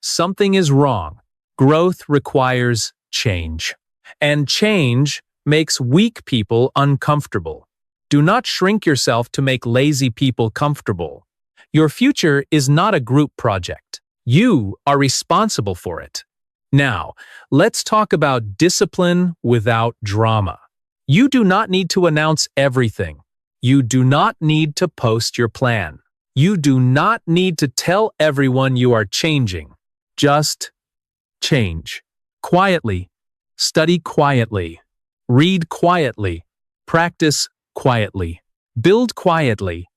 something is wrong. Growth requires change. And change makes weak people uncomfortable. Do not shrink yourself to make lazy people comfortable. Your future is not a group project. You are responsible for it. Now, let's talk about discipline without drama. You do not need to announce everything. You do not need to post your plan. You do not need to tell everyone you are changing. Just change. Quietly. Study quietly. Read quietly. Practice quietly. Build quietly.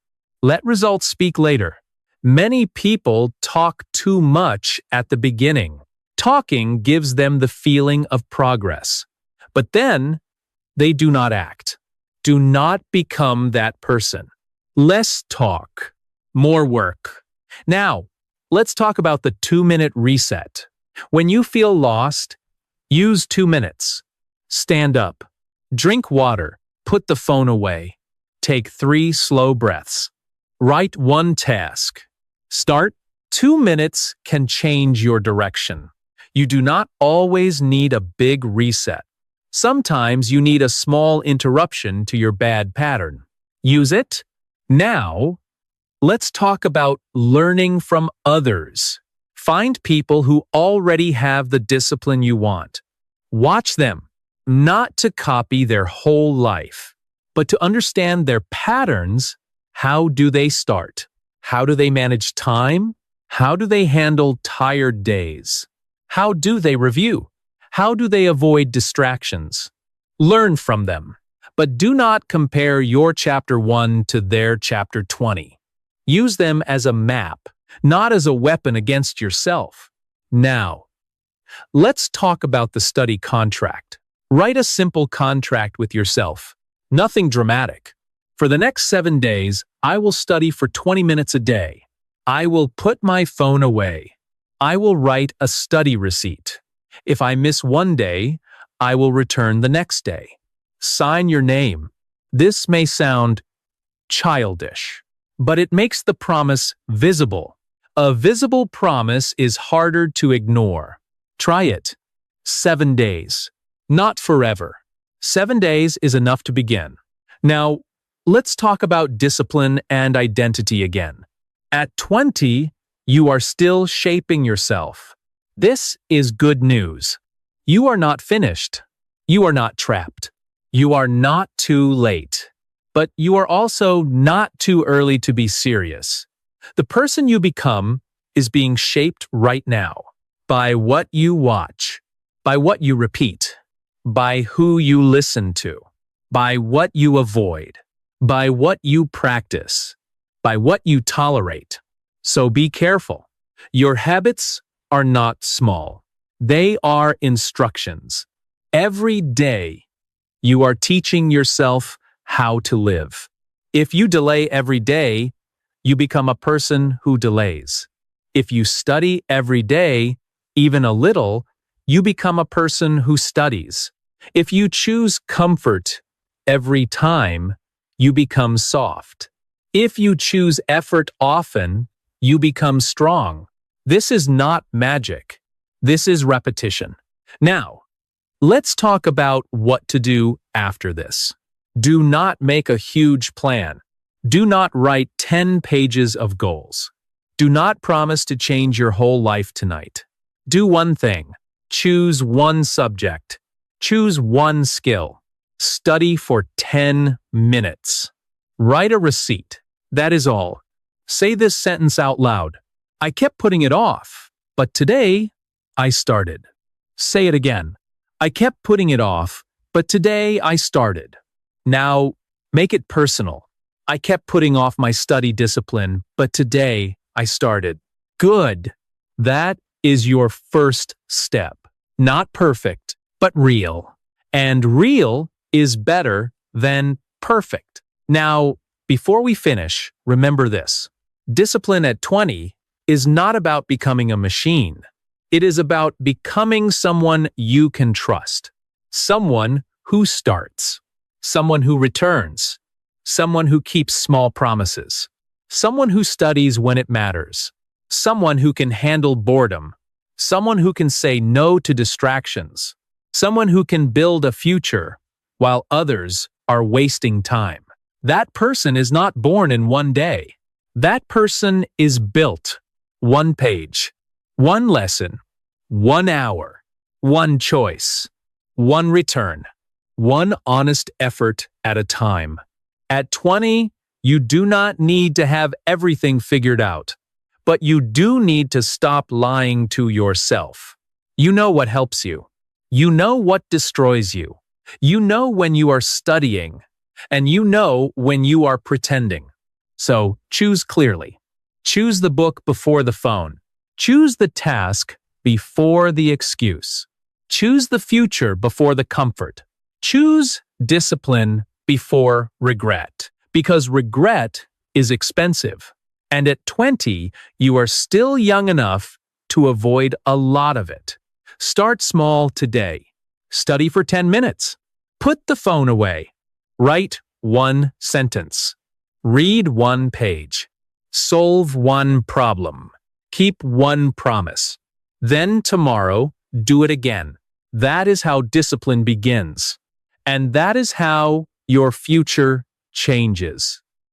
Let results speak later. Many people talk too much at the beginning. Talking gives them the feeling of progress. But then, they do not act. Do not become that person. Less talk, more work. Now, let's talk about the 2-minute reset. When you feel lost, use 2 minutes. Stand up. Drink water. Put the phone away. Take 3 slow breaths. Write 1 task. Start. 2 minutes can change your direction. You do not always need a big reset. Sometimes you need a small interruption to your bad pattern. Use it. Now, let's talk about learning from others. Find people who already have the discipline you want. Watch them, not to copy their whole life, but to understand their patterns. How do they start? How do they manage time? How do they handle tired days? How do they review? How do they avoid distractions? Learn from them, but do not compare your chapter 1 to their chapter 20. Use them as a map, not as a weapon against yourself. Now, let's talk about the study contract. Write a simple contract with yourself. Nothing dramatic. For the next 7 days, I will study for 20 minutes a day. I will put my phone away. I will write a study receipt. If I miss 1 day, I will return the next day. Sign your name. This may sound childish, but it makes the promise visible. A visible promise is harder to ignore. Try it. 7 days. Not forever. 7 days is enough to begin. Now, let's talk about discipline and identity again. At 20, you are still shaping yourself. This is good news. You are not finished. You are not trapped. You are not too late. But you are also not too early to be serious. The person you become is being shaped right now by what you watch, by what you repeat, by who you listen to, by what you avoid, by what you practice, by what you tolerate. So be careful. Your habits are not small. They are instructions. Every day, you are teaching yourself how to live. If you delay every day, you become a person who delays. If you study every day, even a little, you become a person who studies. If you choose comfort every time, you become soft. If you choose effort often, you become strong. This is not magic. This is repetition. Now, let's talk about what to do after this. Do not make a huge plan. Do not write 10 pages of goals. Do not promise to change your whole life tonight. Do one thing. Choose one subject. Choose one skill. Study for 10 minutes. Write a receipt. That is all. Say this sentence out loud. I kept putting it off, but today I started. Say it again. I kept putting it off, but today I started. Now, make it personal. I kept putting off my study discipline, but today I started. Good. That is your first step. Not perfect, but real. And real is better than perfect. Now, before we finish, remember this. Discipline at 20 is not about becoming a machine. It is about becoming someone you can trust. Someone who starts. Someone who returns. Someone who keeps small promises. Someone who studies when it matters. Someone who can handle boredom. Someone who can say no to distractions. Someone who can build a future while others are wasting time. That person is not born in one day. That person is built. One page, one lesson, 1 hour, one choice, one return, one honest effort at a time. At 20, you do not need to have everything figured out, but you do need to stop lying to yourself. You know what helps you. You know what destroys you. You know when you are studying, and you know when you are pretending. So choose clearly. Choose the book before the phone. Choose the task before the excuse. Choose the future before the comfort. Choose discipline before regret. Because regret is expensive. And at 20, you are still young enough to avoid a lot of it. Start small today. Study for 10 minutes. Put the phone away. Write one sentence. Read one page. Solve one problem. Keep one promise. Then tomorrow, do it again. That is how discipline begins. And that is how your future changes.